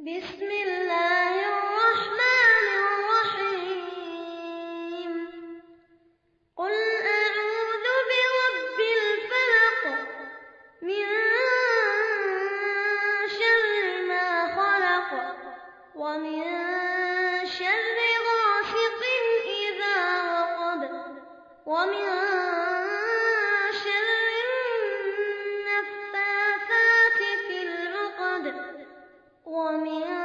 بسم الله الرحمن الرحيم قل أعوذ برب الفلق من شر ما خلق ومن شر غاسق إذا وقب ومن شر النفاثات في العقد ومن